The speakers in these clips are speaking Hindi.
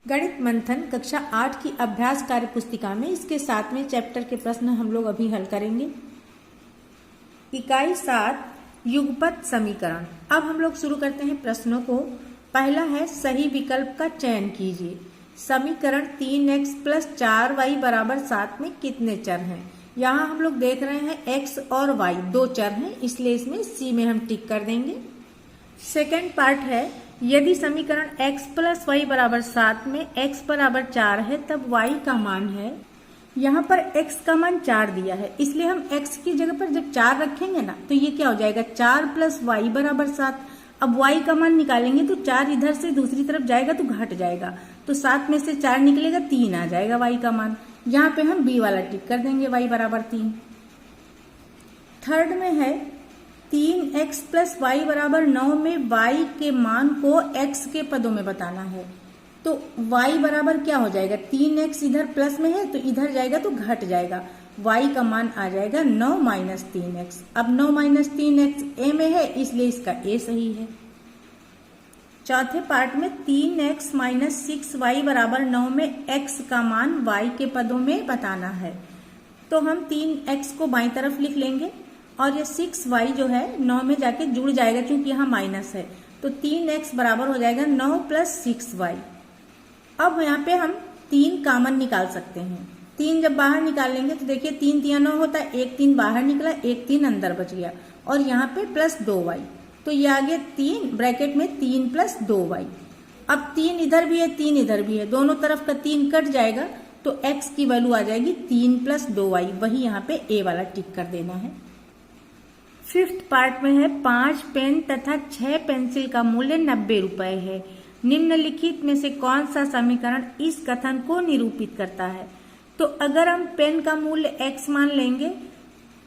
गणित मंथन कक्षा 8 की अभ्यास कार्य पुस्तिका में इसके 7वें चैप्टर के प्रश्न हम लोग अभी हल करेंगे। इकाई 7 युगपत समीकरण। अब हम लोग शुरू करते हैं प्रश्नों को। पहला है सही विकल्प का चयन कीजिए। समीकरण 3x + 4y = 7 में कितने चर हैं? यहाँ हम लोग देख रहे हैं x और y दो चर हैं, इसलिए इसमें C में हम टिक कर देंगे। सेकेंड पार्ट है यदि समीकरण x + y = 7 में x = 4 है तब y का मान है। यहाँ पर x का मान 4 दिया है, इसलिए हम x की जगह पर जब 4 रखेंगे ना तो ये क्या हो जाएगा 4 + y = 7। अब y का मान निकालेंगे तो 4 इधर से दूसरी तरफ जाएगा तो घट जाएगा, तो 7 में से 4 निकलेगा 3 आ जाएगा y का मान। यहाँ पे हम b वाला टिक कर देंगे y = 3। थर्ड में है 3x + y = 9 में y के मान को x के पदों में बताना है। तो y बराबर क्या हो जाएगा 3x इधर प्लस में है तो इधर जाएगा तो घट जाएगा, y का मान आ जाएगा 9 - 3x। अब 9 - 3x a में है इसलिए इसका a सही है। चौथे पार्ट में 3x - 6y = 9 में x का मान y के पदों में बताना है। तो हम 3x को बाईं तरफ लिख लेंगे और ये 6y जो है 9 में जाके जुड़ जाएगा क्योंकि यहाँ माइनस है, तो 3x बराबर हो जाएगा 9 + 6y। अब यहाँ पे हम 3 कॉमन निकाल सकते हैं। 3 जब बाहर निकाल लेंगे तो देखिए 3 × 3 = 9 होता है, एक 3 बाहर निकला, एक 3 अंदर बच गया और यहाँ पे +2y, तो ये आ गया 3 ब्रैकेट में 3 + 2y। अब 3 इधर भी है 3 इधर भी है, दोनों तरफ का 3 कट जाएगा तो x की वैल्यू आ जाएगी 3 + 2y, वही यहाँ पे a वाला टिक कर देना है। फिफ्थ पार्ट में है 5 पेन तथा 6 पेंसिल का मूल्य 90 रुपए है। निम्नलिखित में से कौन सा समीकरण इस कथन को निरूपित करता है? तो अगर हम पेन का मूल्य x मान लेंगे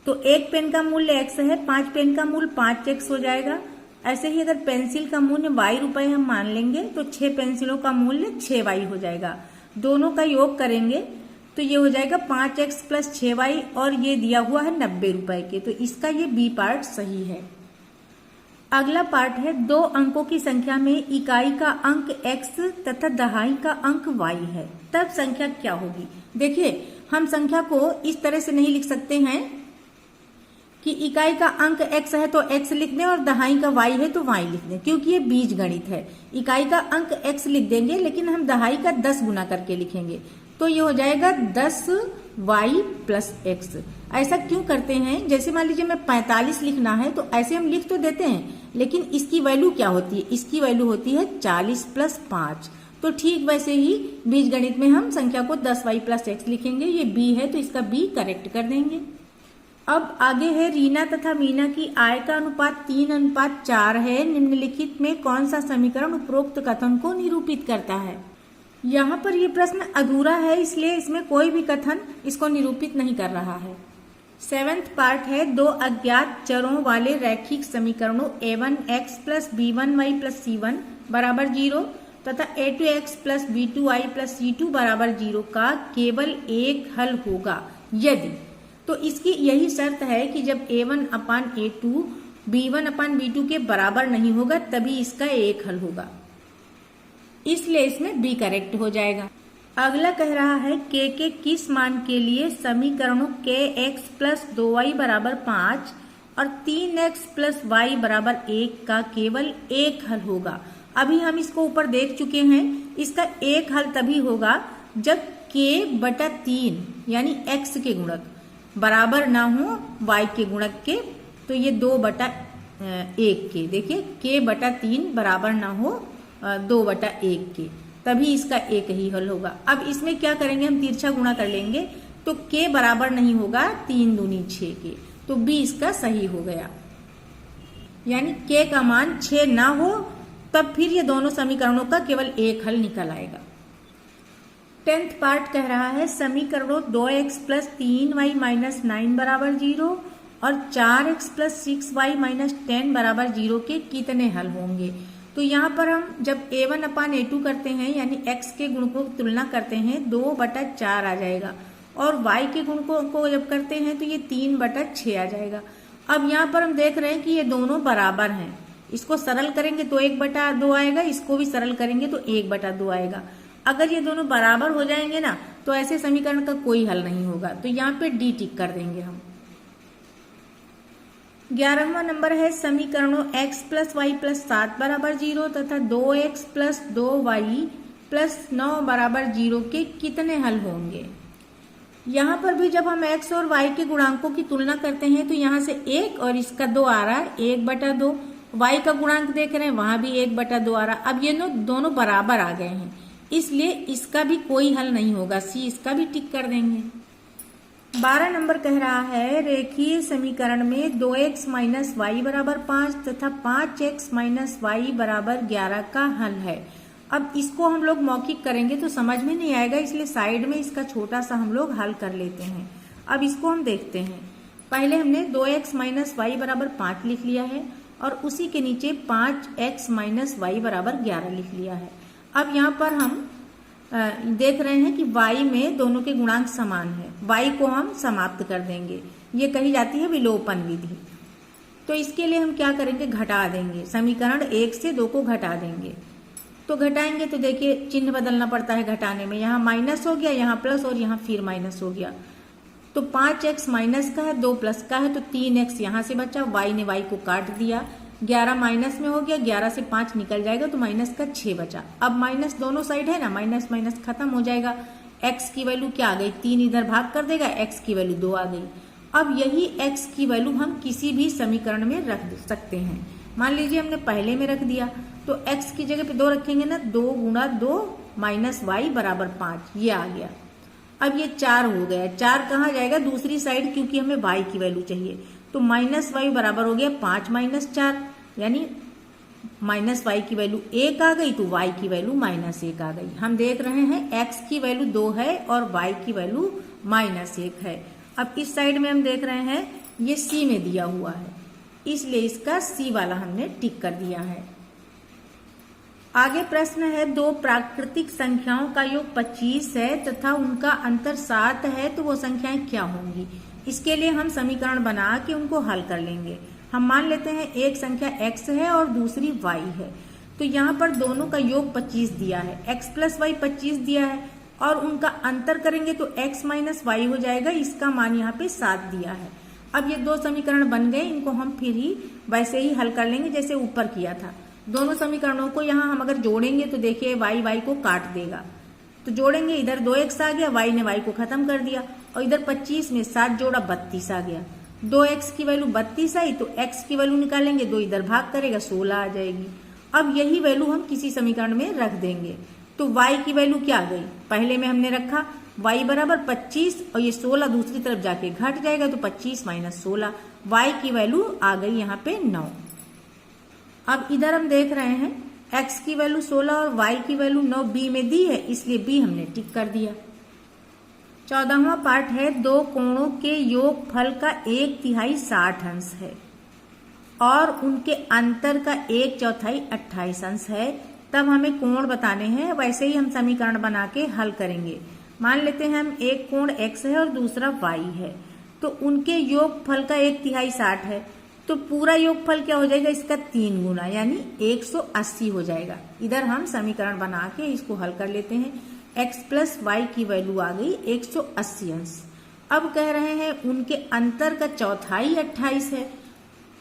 तो एक पेन का मूल्य x है, 5 पेन का मूल्य 5x हो जाएगा। ऐसे ही अगर पेंसिल का मूल्य y रुपए हम मान लेंगे तो 6 पेंसिलों का मूल्य 6y हो जाएगा। दोनों का योग करेंगे तो ये हो जाएगा 5x + 6y और ये दिया हुआ है 90 रुपए के, तो इसका ये बी पार्ट सही है। अगला पार्ट है 2 अंकों की संख्या में इकाई का अंक x तथा दहाई का अंक y है, तब संख्या क्या होगी? देखिए हम संख्या को इस तरह से नहीं लिख सकते हैं कि इकाई का अंक x है तो x लिख दें और दहाई का y है तो y लिख दें, क्योंकि ये बीज गणित है। इकाई का अंक x लिख देंगे लेकिन हम दहाई का 10 गुना करके लिखेंगे, तो ये हो जाएगा 10y + x। ऐसा क्यों करते हैं? जैसे मान लीजिए मैं 45 लिखना है तो ऐसे हम लिख तो देते हैं, लेकिन इसकी वैल्यू क्या होती है? इसकी वैल्यू होती है 40 + 5। तो ठीक वैसे ही बीजगणित में हम संख्या को 10y + x लिखेंगे, ये b है तो इसका b करेक्ट कर देंगे। अब आगे है रीना तथा मीना की आय का अनुपात 3:4 है। निम्नलिखित में कौन सा समीकरण उपरोक्त कथन को निरूपित करता है? यहाँ पर ये प्रश्न अधूरा है, इसलिए इसमें कोई भी कथन इसको निरूपित नहीं कर रहा है। 7th पार्ट है 2 अज्ञात चरों वाले रैखिक समीकरणों a1x + b1y + c1 = 0 तथा a2x + b2y + c2 = 0 का केवल एक हल होगा यदि। तो इसकी यही शर्त है कि जब a1/a2 b1/b2 के बराबर नहीं होगा तभी इसका एक हल होगा, इसलिए इसमें बी करेक्ट हो जाएगा। अगला कह रहा है k के किस मान के लिए समीकरणों kx + 2y = 5 और 3x + y = 1 का केवल एक हल होगा। अभी हम इसको ऊपर देख चुके हैं, इसका एक हल तभी होगा जब k/3 यानी x के गुणक बराबर ना हो y के गुणक के, तो ये 2/1 के, देखिए k/3 बराबर ना हो 2/1 के, तभी इसका एक ही हल होगा। अब इसमें क्या करेंगे, हम तिरछा गुणा कर लेंगे तो k बराबर नहीं होगा 3 दूनी 6 के, तो b इसका सही हो गया। यानी k का मान 6 ना हो तब फिर ये दोनों समीकरणों का केवल एक हल निकल आएगा। 10th पार्ट कह रहा है समीकरणों 2x + 3y - 9 = 0 और 4x + 6y - 10 = 0 के कितने हल होंगे? तो यहाँ पर हम जब a1/a2 करते हैं यानी x के गुणकों की तुलना करते हैं 2/4 आ जाएगा और y के गुणकों को जब करते हैं तो ये 3/6 आ जाएगा। अब यहाँ पर हम देख रहे हैं कि ये दोनों बराबर हैं, इसको सरल करेंगे तो 1/2 आएगा, इसको भी सरल करेंगे तो 1/2 आएगा। अगर ये दोनों बराबर हो जाएंगे ना तो ऐसे समीकरण का कोई हल नहीं होगा। तो यहाँ पे डी टिक कर देंगे हम। 11वां नंबर है समीकरणों x प्लस वाई प्लस 7 बराबर 0 तथा 2x प्लस 2y प्लस 9 बराबर 0 के कितने हल होंगे। यहाँ पर भी जब हम x और y के गुणांकों की तुलना करते हैं तो यहाँ से 1 और इसका 2 आ रहा है, 1/2। y का गुणांक देख रहे हैं, वहां भी 1/2 आ रहा है। अब ये दोनों बराबर आ गए हैं, इसलिए इसका भी कोई हल नहीं होगा, सी इसका भी टिक कर देंगे। 12 नंबर कह रहा है रेखीय समीकरण में 2x माइनस वाई बराबर 5 तथा 5x माइनस वाई बराबर 11 का हल है। अब इसको हम लोग मौखिक करेंगे तो समझ में नहीं आएगा, इसलिए साइड में इसका छोटा सा हम लोग हल कर लेते हैं। अब इसको हम देखते हैं। पहले हमने 2x माइनस वाई बराबर 5 लिख लिया है और उसी के नीचे 5x माइनस वाई बराबर 11 लिख लिया है। अब यहाँ पर हम देख रहे हैं कि y में दोनों के गुणांक समान है, y को हम समाप्त कर देंगे। ये कही जाती है विलोपन विधि। तो इसके लिए हम क्या करेंगे, घटा देंगे। समीकरण 1 से 2 को घटा देंगे। तो घटाएंगे तो देखिए चिन्ह बदलना पड़ता है घटाने में। यहाँ माइनस हो गया, यहाँ प्लस और यहाँ फिर माइनस हो गया। तो 5x माइनस का है, 2 प्लस का है, तो 3x यहाँ से बचा। y ने y को काट दिया, 11 माइनस में हो गया, 11 से 5 निकल जाएगा तो माइनस का 6 बचा। अब माइनस दोनों साइड है ना, माइनस माइनस खत्म हो जाएगा। x की वैल्यू क्या आ गई, 3 इधर भाग कर देगा, x की वैल्यू 2 आ गई। अब यही x की वैल्यू हम किसी भी समीकरण में रख सकते हैं। मान लीजिए हमने पहले में रख दिया तो x की जगह पे 2 रखेंगे ना, 2 गुणा 2 माइनस वाई बराबर 5, ये आ गया। अब ये 4 हो गया, 4 कहाँ जाएगा, दूसरी साइड, क्योंकि हमें y की वैल्यू चाहिए। तो माइनस वाई बराबर हो गया 5 माइनस 4, यानी माइनस वाई की वैल्यू 1 आ गई तो y की वैल्यू -1 आ गई। हम देख रहे हैं x की वैल्यू 2 है और y की वैल्यू -1 है। अब इस साइड में हम देख रहे हैं ये c में दिया हुआ है, इसलिए इसका c वाला हमने टिक कर दिया है। आगे प्रश्न है, 2 प्राकृतिक संख्याओं का योग 25 है तथा उनका अंतर 7 है, तो वो संख्याएं क्या होंगी। इसके लिए हम समीकरण बना के उनको हल कर लेंगे। हम मान लेते हैं एक संख्या x है और दूसरी y है। तो यहाँ पर दोनों का योग 25 दिया है, x प्लस वाई 25 दिया है और उनका अंतर करेंगे तो x माइनस वाई हो जाएगा, इसका मान यहाँ पे 7 दिया है। अब ये 2 समीकरण बन गए, इनको हम फिर ही वैसे ही हल कर लेंगे जैसे ऊपर किया था। दोनों समीकरणों को यहाँ हम अगर जोड़ेंगे तो देखिए y को काट देगा, तो जोड़ेंगे, इधर 2x आ गया, y ने y को खत्म कर दिया और इधर 25 में 7 जोड़ा 32 आ गया। 2x की वैल्यू 32 आई तो x की वैल्यू निकालेंगे, 2 इधर भाग करेगा, 16 आ जाएगी। अब यही वैल्यू हम किसी समीकरण में रख देंगे तो y की वैल्यू क्या आ गई, पहले में हमने रखा y बराबर 25 और ये 16 दूसरी तरफ जाके घट जाएगा तो 25 माइनस 16, y की वैल्यू आ गई यहाँ पे 9। अब इधर हम देख रहे हैं x की वैल्यू 16 और y की वैल्यू 9 b में दी है, इसलिए b हमने टिक कर दिया। 14वां पार्ट है, 2 कोणों के योगफल का 1/3 60 अंश है और उनके अंतर का 1/4 28 अंश है। तब हमें कोण बताने हैं, वैसे ही हम समीकरण बना के हल करेंगे। मान लेते हैं हम एक कोण x है और दूसरा y है, तो उनके योगफल का 1/3 60 है, तो पूरा योगफल क्या हो जाएगा, इसका 3 गुना यानी 180 हो जाएगा। इधर हम समीकरण बना के इसको हल कर लेते हैं। x प्लस वाई की वैल्यू आ गई 180 अंश। अब कह रहे हैं उनके अंतर का चौथाई 28 है,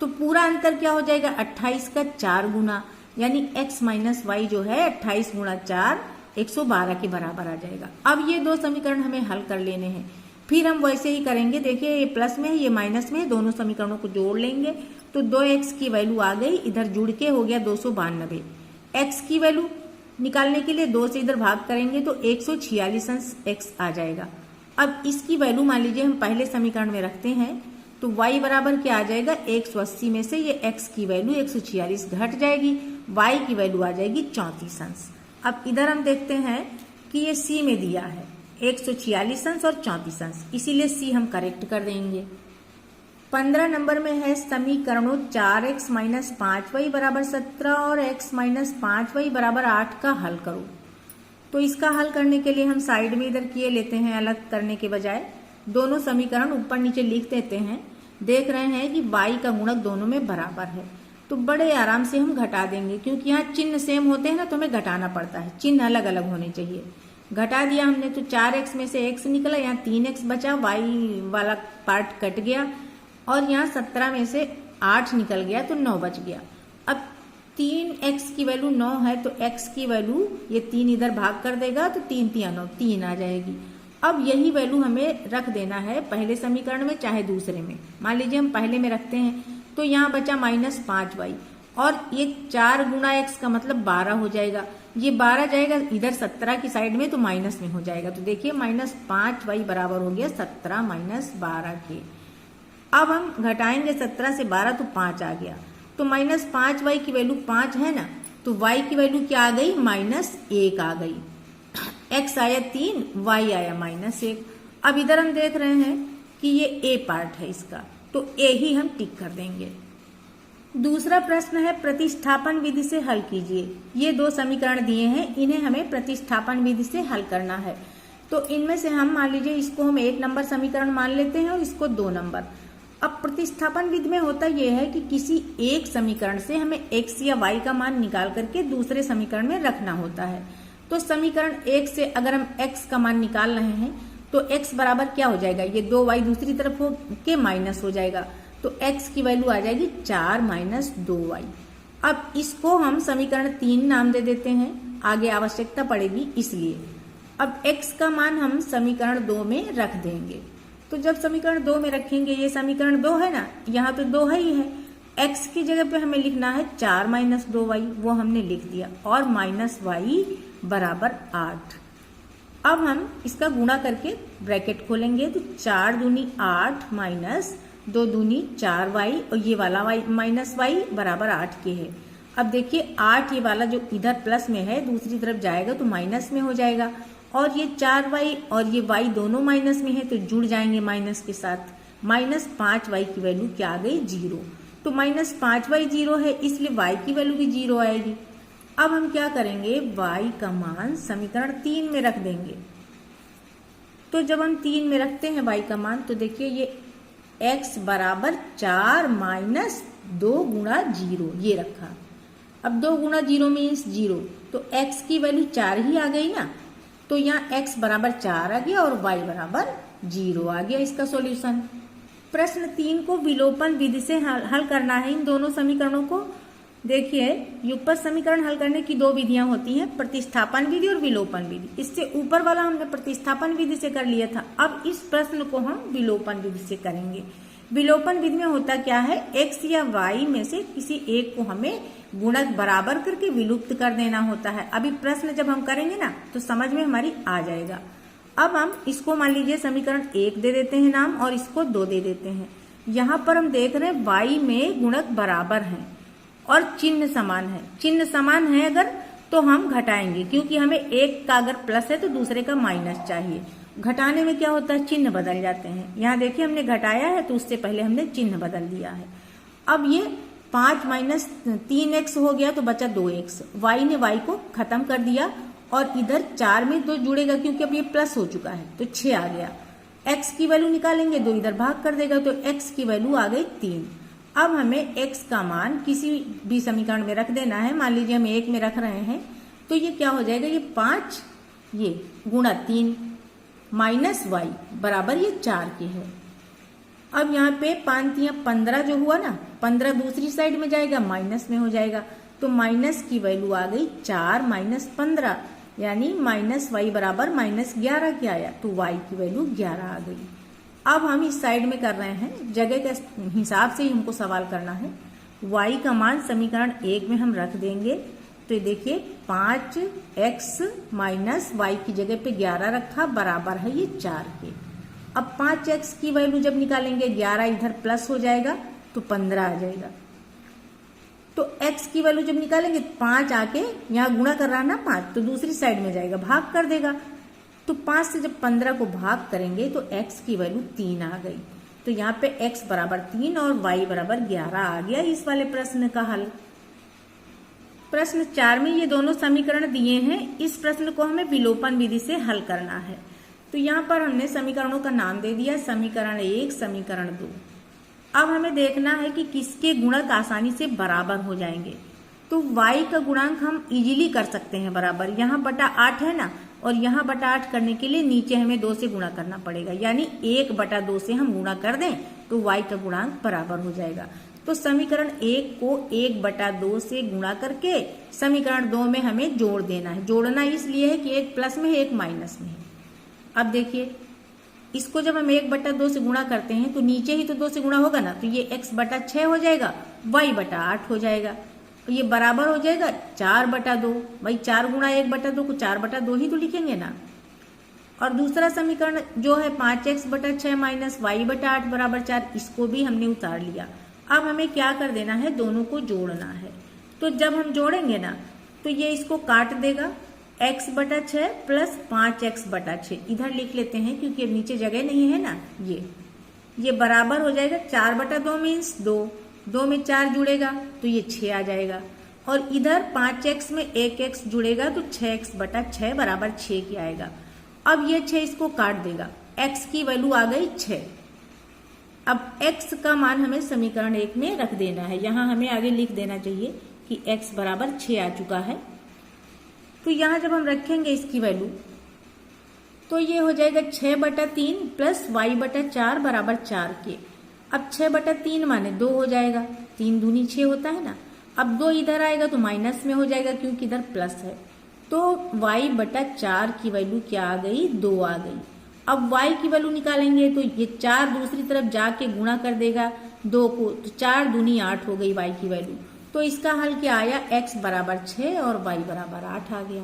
तो पूरा अंतर क्या हो जाएगा, 28 का 4 गुना, यानी x माइनस वाई जो है 28 गुणा 4 112 के बराबर आ जाएगा। अब ये 2 समीकरण हमें हल कर लेने हैं, फिर हम वैसे ही करेंगे। देखिए ये प्लस में है, ये माइनस में है, दोनों समीकरणों को जोड़ लेंगे तो 2x की वैल्यू आ गई, इधर जुड़ के हो गया 292। x की वैल्यू निकालने के लिए 2 से इधर भाग करेंगे तो 146 अंश x आ जाएगा। अब इसकी वैल्यू मान लीजिए हम पहले समीकरण में रखते हैं तो y बराबर क्या आ जाएगा, 180 में से ये x की वैल्यू 146 घट जाएगी, y की वैल्यू आ जाएगी 34 अंश। अब इधर हम देखते हैं कि ये c में दिया है 146 अंश और 34 अंश, इसीलिए c हम करेक्ट कर देंगे। 15 नंबर में है समीकरणों 4x माइनस 5y बराबर 17 और x माइनस 5y बराबर 8 का हल करो। तो इसका हल करने के लिए हम साइड में इधर किए लेते हैं, अलग करने के बजाय दोनों समीकरण ऊपर नीचे लिख देते हैं। देख रहे हैं कि y का गुणक दोनों में बराबर है, तो बड़े आराम से हम घटा देंगे, क्योंकि यहाँ चिन्ह सेम होते हैं ना, तो हमें घटाना पड़ता है, चिन्ह अलग अलग होने चाहिए। घटा दिया हमने तो 4x में से x निकला, यहाँ 3x बचा, y वाला पार्ट कट गया, और यहाँ 17 में से 8 निकल गया तो 9 बच गया। अब 3x की वैल्यू 9 है तो x की वैल्यू ये 3 इधर भाग कर देगा तो 3 3 9 3 आ जाएगी। अब यही वैल्यू हमें रख देना है पहले समीकरण में चाहे दूसरे में। मान लीजिए हम पहले में रखते हैं तो यहाँ बचा -5y, और ये 4 गुणा x का मतलब 12 हो जाएगा। ये 12 जाएगा इधर 17 की साइड में तो माइनस में हो जाएगा, तो देखिए -5y बराबर हो गया 17 - 12 के। अब हम घटाएंगे 17 से 12 तो 5 आ गया, तो -5y की वैल्यू 5 है ना, तो y की वैल्यू क्या आ गई, -1 आ गई। x आया 3, y आया -1। अब इधर हम देख रहे हैं कि ये a पार्ट है इसका, तो a ही हम टिक कर देंगे। दूसरा प्रश्न है प्रतिस्थापन विधि से हल कीजिए। ये 2 समीकरण दिए हैं, इन्हें हमें प्रतिस्थापन विधि से हल करना है। तो इनमें से हम मान लीजिए इसको हम 1 नंबर समीकरण मान लेते हैं और इसको 2 नंबर। अब प्रतिस्थापन विधि में होता यह है कि किसी एक समीकरण से हमें x या y का मान निकाल करके दूसरे समीकरण में रखना होता है। तो समीकरण 1 से अगर हम x का मान निकाल रहे हैं तो x बराबर क्या हो जाएगा, ये 2y दूसरी तरफ हो के माइनस हो जाएगा, तो x की वैल्यू आ जाएगी 4 - 2y। अब इसको हम समीकरण 3 नाम दे देते हैं, आगे आवश्यकता पड़ेगी इसलिए। अब x का मान हम समीकरण 2 में रख देंगे। तो जब समीकरण 2 में रखेंगे, ये समीकरण 2 है ना, यहाँ तो 2 है ही है, x की जगह पे हमें लिखना है 4 - 2y, वो हमने लिख दिया, और -y बराबर 8। अब हम इसका गुणा करके ब्रैकेट खोलेंगे तो 4 दूनी 8 -2 दूनी 4y, और ये वाला y बराबर 8 के है। अब देखिए 8 ये वाला जो इधर प्लस में है दूसरी तरफ जाएगा तो माइनस में हो जाएगा, और ये 4y और ये y दोनों माइनस में है तो जुड़ जाएंगे माइनस के साथ। -5y की वैल्यू क्या आ गई, 0। तो -5y 0 है, इसलिए y की वैल्यू भी 0 आएगी। अब हम क्या करेंगे, y का मान समीकरण 3 में रख देंगे। तो जब हम 3 में रखते हैं y का मान, तो देखिए ये x बराबर 4 - 2 गुणा 0 ये रखा। अब 2 गुणा 0 मीन्स 0, तो x की वैल्यू 4 ही आ गई ना, तो यहाँ x बराबर 4 आ गया और y बराबर 0 आ गया इसका सॉल्यूशन। प्रश्न 3 को विलोपन विधि से हल करना है इन दोनों समीकरणों को। देखिए युगपत समीकरण हल करने की 2 विधियां होती हैं, प्रतिस्थापन विधि और विलोपन विधि। इससे ऊपर वाला हमने प्रतिस्थापन विधि से कर लिया था, अब इस प्रश्न को हम विलोपन विधि से करेंगे। विलोपन विधि में होता क्या है, x या y में से किसी एक को हमें गुणक बराबर करके विलुप्त कर देना होता है। अभी प्रश्न जब हम करेंगे ना तो समझ में हमारी आ जाएगा। अब हम इसको मान लीजिए समीकरण 1 दे देते हैं नाम, और इसको 2 दे देते हैं। यहाँ पर हम देख रहे हैं y में गुणक बराबर हैं और चिन्ह समान है। चिन्ह समान है अगर तो हम घटाएंगे, क्योंकि हमें एक का अगर प्लस है तो दूसरे का माइनस चाहिए। घटाने में क्या होता है, चिन्ह बदल जाते हैं। यहाँ देखिए हमने घटाया है तो उससे पहले हमने चिन्ह बदल दिया है। अब ये 5 - 3x हो गया तो बचा 2x। y ने y को खत्म कर दिया, और इधर 4 में 2 जुड़ेगा क्योंकि अब ये प्लस हो चुका है तो 6 आ गया। x की वैल्यू निकालेंगे, 2 इधर भाग कर देगा तो x की वैल्यू आ गई 3। अब हमें x का मान किसी भी समीकरण में रख देना है। मान लीजिए हम 1 में रख रहे हैं तो ये क्या हो जाएगा, ये 5 ये गुणा 3 माइनस y बराबर ये 4 की है। अब यहाँ पे 5 या 15 जो हुआ ना, 15 दूसरी साइड में जाएगा माइनस में हो जाएगा, तो माइनस की वैल्यू आ गई 4 - 15, यानी -y बराबर -11 क्या आया, तो y की वैल्यू 11 आ गई। अब हम इस साइड में कर रहे हैं, जगह के हिसाब से ही हमको सवाल करना है। y का मान समीकरण 1 में हम रख देंगे, तो देखिए 5x - y की जगह पे 11 रखा, बराबर है ये 4 के। अब 5x की वैल्यू जब निकालेंगे, 11 इधर प्लस हो जाएगा तो 15 आ जाएगा। तो x की वैल्यू जब निकालेंगे 5 आके यहाँ गुणा कर रहा है ना 5, तो दूसरी साइड में जाएगा, भाग कर देगा। तो 5 से जब 15 को भाग करेंगे तो x की वैल्यू 3 आ गई। तो यहाँ पे x बराबर 3 और y बराबर 11 आ गया इस वाले प्रश्न का हल। प्रश्न 4 में ये दोनों समीकरण दिए हैं, इस प्रश्न को हमें विलोपन विधि से हल करना है। तो यहाँ पर हमने समीकरणों का नाम दे दिया, समीकरण 1, समीकरण 2। अब हमें देखना है कि किसके गुणक आसानी से बराबर हो जाएंगे। तो y का गुणांक हम इजीली कर सकते हैं बराबर, यहाँ बटा 8 है ना, और यहाँ बटा 8 करने के लिए नीचे हमें 2 से गुणा करना पड़ेगा, यानी 1 बटा 2 से हम गुणा कर दें तो y का गुणांक बराबर हो जाएगा। तो समीकरण 1 को 1 बटा 2 से गुणा करके समीकरण 2 में हमें जोड़ देना है। जोड़ना इसलिए है कि एक प्लस में है एक माइनस में है। अब देखिए इसको जब हम 1 बटा 2 से गुणा करते हैं तो नीचे ही तो 2 से गुणा होगा ना, तो ये x बटा 6 हो जाएगा, y बटा 8 हो जाएगा, तो ये बराबर हो जाएगा 4 बटा 2। भाई 4 गुणा 1 बटा 2 को 4 बटा 2 ही तो लिखेंगे ना। और दूसरा समीकरण जो है 5x बटा 6 माइनस y बटा 8 बराबर 4, इसको भी हमने उतार लिया। अब हमें क्या कर देना है, दोनों को जोड़ना है। तो जब हम जोड़ेंगे ना तो ये इसको काट देगा, x बटा 6 प्लस 5x बटा 6 इधर लिख लेते हैं क्योंकि अब नीचे जगह नहीं है ना। ये बराबर हो जाएगा 4 बटा 2 मीन्स 2 में 4 जुड़ेगा तो ये 6 आ जाएगा, और इधर 5x में 1x जुड़ेगा तो 6x बटा 6 बराबर 6 की आएगा। अब ये 6 इसको काट देगा, x की वैल्यू आ गई 6। अब x का मान हमें समीकरण 1 में रख देना है, यहाँ हमें आगे लिख देना चाहिए कि x बराबर 6 आ चुका है। तो यहाँ जब हम रखेंगे इसकी वैल्यू तो ये हो जाएगा 6 बटा 3 प्लस y बटा 4 बराबर 4 के। अब 6 बटा 3 माने 2 हो जाएगा, 3 दूनी 6 होता है ना। अब 2 इधर आएगा तो माइनस में हो जाएगा क्योंकि इधर प्लस है, तो y बटा 4 की वैल्यू क्या आ गई, 2 आ गई। अब y की वैल्यू निकालेंगे तो ये 4 दूसरी तरफ जाके गुणा कर देगा 2 को, तो 4 दूनी 8 हो गई y की वैल्यू। तो इसका हल क्या आया, x बराबर 6 और y बराबर 8 आ गया।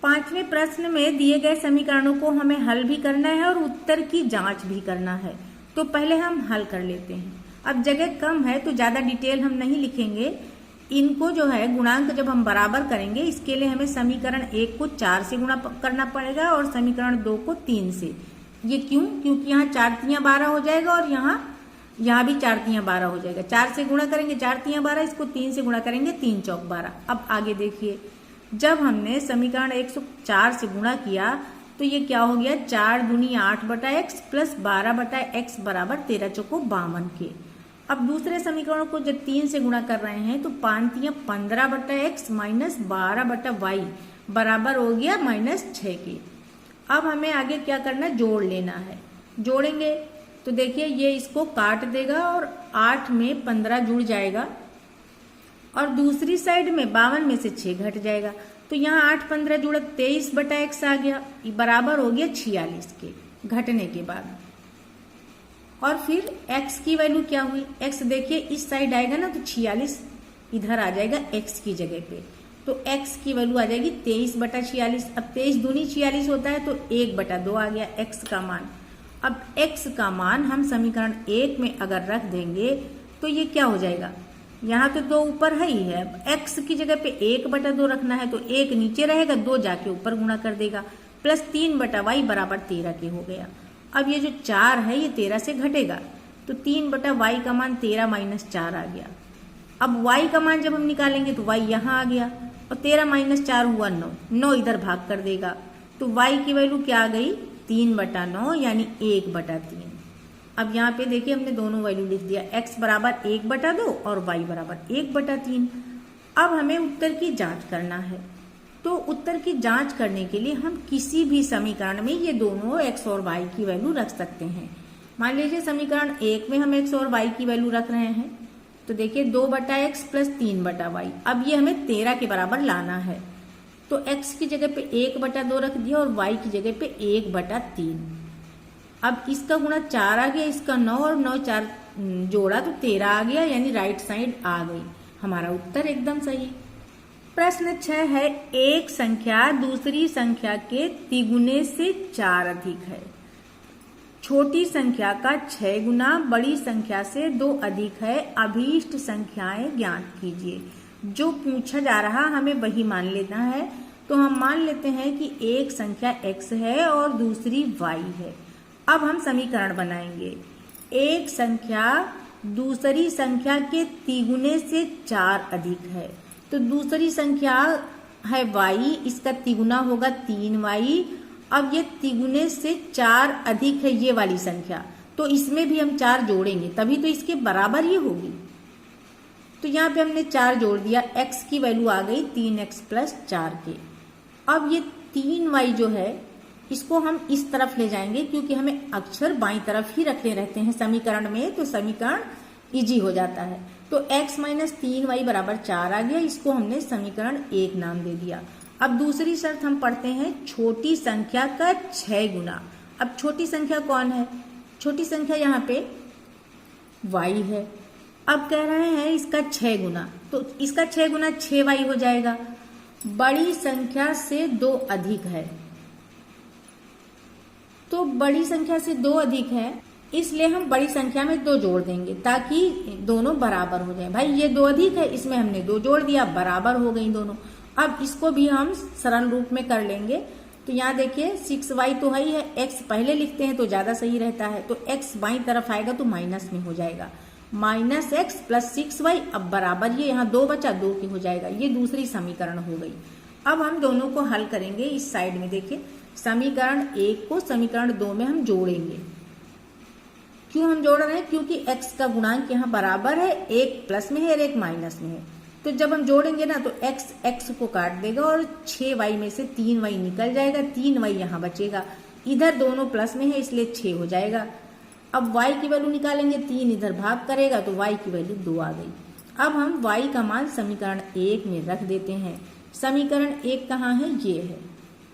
5वें प्रश्न में दिए गए समीकरणों को हमें हल भी करना है और उत्तर की जांच भी करना है। तो पहले हम हल कर लेते हैं। अब जगह कम है तो ज्यादा डिटेल हम नहीं लिखेंगे। इनको जो है गुणांक जब हम बराबर करेंगे इसके लिए हमें समीकरण 1 को 4 से गुणा करना पड़ेगा और समीकरण 2 को 3 से। ये क्यों, क्योंकि यहाँ 4 तियां 12 हो जाएगा और यहाँ भी 4 तियां 12 हो जाएगा। 4 से गुणा करेंगे 4 तियां 12, इसको 3 से गुणा करेंगे 3 चौक 12। अब आगे देखिए, जब हमने समीकरण 104 से गुणा किया तो ये क्या हो गया, 4 दूनी 8 बटा x प्लस 12 बटा x बराबर 13 चौको 52 के। अब दूसरे समीकरण को जब 3 से गुणा कर रहे हैं तो 5 तियां 15 बटा x माइनस 12 बटा y बराबर हो गया -6 के। अब हमें आगे क्या करना, जोड़ लेना है। जोड़ेंगे तो देखिए ये इसको काट देगा और 8 में 15 जुड़ जाएगा और दूसरी साइड में 52 में से 6 घट जाएगा, तो यहाँ 8 15 जुड़ा 23 बटा x आ गया, बराबर हो गया 46 के घटने के बाद। और फिर x की वैल्यू क्या हुई, x देखिए इस साइड आएगा ना तो 46 इधर आ जाएगा x की जगह पे, तो x की वैल्यू आ जाएगी 23 बटा 46। अब 23 दूनी 46 होता है तो 1 बटा 2 आ गया x का मान। अब x का मान हम समीकरण 1 में अगर रख देंगे तो ये क्या हो जाएगा, यहाँ तो 2 ऊपर है ही है, अब x की जगह पे 1 बटा 2 रखना है तो 1 नीचे रहेगा, 2 जाके ऊपर गुणा कर देगा, प्लस 3 बटा y बराबर 13 के हो गया। अब ये जो 4 है ये 13 से घटेगा तो 3 बटा y का मान 13 माइनस 4 आ गया। अब y का मान जब हम निकालेंगे तो y यहाँ आ गया और 13 माइनस 4 हुआ 9 इधर भाग कर देगा, तो y की वैल्यू क्या आ गई, 3 बटा 9 यानी 1 बटा 3। अब यहाँ पे देखिए हमने दोनों वैल्यू लिख दिया, x बराबर 1 बटा 2 और y बराबर 1 बटा 3। अब हमें उत्तर की जांच करना है, तो उत्तर की जांच करने के लिए हम किसी भी समीकरण में ये दोनों x और y की वैल्यू रख सकते हैं। मान लीजिए समीकरण 1 में हम x और y की वैल्यू रख रहे हैं, तो देखिए 2 बटा x प्लस 3 बटा y, अब ये हमें 13 के बराबर लाना है, तो x की जगह पे 1 बटा 2 रख दिया और y की जगह पे 1 बटा 3। अब इसका गुणा 4 आ गया, इसका 9 और 9 4 जोड़ा तो 13 आ गया, यानी राइट साइड आ गई। हमारा उत्तर एकदम सही। प्रश्न 6 है, एक संख्या दूसरी संख्या के तिगुने से 4 अधिक है। छोटी संख्या का 6 गुना बड़ी संख्या से 2 अधिक है, अभीष्ट संख्याएं ज्ञात कीजिए। जो पूछा जा रहा हमें वही मान लेना है, तो हम मान लेते हैं कि एक संख्या x है और दूसरी y है। अब हम समीकरण बनाएंगे, एक संख्या दूसरी संख्या के तिगुने से 4 अधिक है, तो दूसरी संख्या है y, इसका तिगुना होगा 3y। अब ये तिगुने से 4 अधिक है ये वाली संख्या, तो इसमें भी हम 4 जोड़ेंगे तभी तो इसके बराबर ये होगी। तो यहाँ पे हमने 4 जोड़ दिया, x की वैल्यू आ गई 3x प्लस 4 के। अब ये 3y जो है इसको हम इस तरफ ले जाएंगे क्योंकि हमें अक्षर बाईं तरफ ही रखने रहते हैं समीकरण में, तो समीकरण इजी हो जाता है। तो x माइनस 3y बराबर 4 आ गया, इसको हमने समीकरण 1 नाम दे दिया। अब दूसरी शर्त हम पढ़ते हैं छोटी संख्या का 6 गुना। अब छोटी संख्या कौन है? छोटी संख्या यहाँ पे y है। अब कह रहे हैं इसका 6 गुना, तो इसका 6 गुना 6y हो जाएगा। बड़ी संख्या से 2 अधिक है, तो बड़ी संख्या से 2 अधिक है इसलिए हम बड़ी संख्या में 2 जोड़ देंगे ताकि दोनों बराबर हो जाए। भाई ये 2 अधिक है, इसमें हमने 2 जोड़ दिया, बराबर हो गई दोनों। अब इसको भी हम सरल रूप में कर लेंगे। तो यहाँ देखिए 6y तो है ही है, x पहले लिखते हैं तो ज्यादा सही रहता है, तो x बाईं तरफ आएगा तो माइनस में हो जाएगा, माइनस एक्स प्लस 6y। अब बराबर ये यहाँ 2 बचा, 2 की हो जाएगा। ये दूसरी समीकरण हो गई। अब हम दोनों को हल करेंगे। इस साइड में देखिए समीकरण 1 को समीकरण 2 में हम जोड़ेंगे। क्यों हम जोड़ रहे हैं? क्योंकि x का गुणांक यहाँ बराबर है, एक प्लस में है और एक माइनस में है। तो जब हम जोड़ेंगे ना तो x को काट देगा और 6y में से 3y निकल जाएगा, 3y यहाँ बचेगा। इधर दोनों प्लस में है इसलिए 6 हो जाएगा। अब y की वैल्यू निकालेंगे, 3 इधर भाग करेगा तो y की वैल्यू 2 आ गई। अब हम y का मान समीकरण 1 में रख देते हैं। समीकरण 1 कहाँ है? ये है।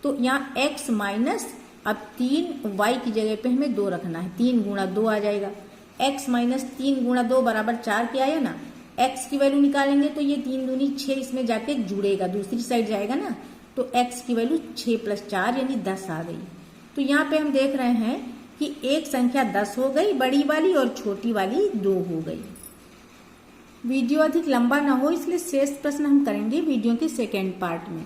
तो यहाँ x माइनस, अब 3y की जगह पे हमें 2 रखना है, 3 गुणा 2 आ जाएगा। x माइनस 3 गुणा 2 बराबर 4 के आया ना। x की वैल्यू निकालेंगे तो ये 3 दूनी 6 इसमें जाके जुड़ेगा, दूसरी साइड जाएगा ना, तो x की वैल्यू 6 प्लस 4 यानी 10 आ गई। तो यहाँ पे हम देख रहे हैं कि एक संख्या 10 हो गई बड़ी वाली और छोटी वाली 2 हो गई। वीडियो अधिक लंबा ना हो इसलिए शेष प्रश्न हम करेंगे वीडियो के सेकेंड पार्ट में।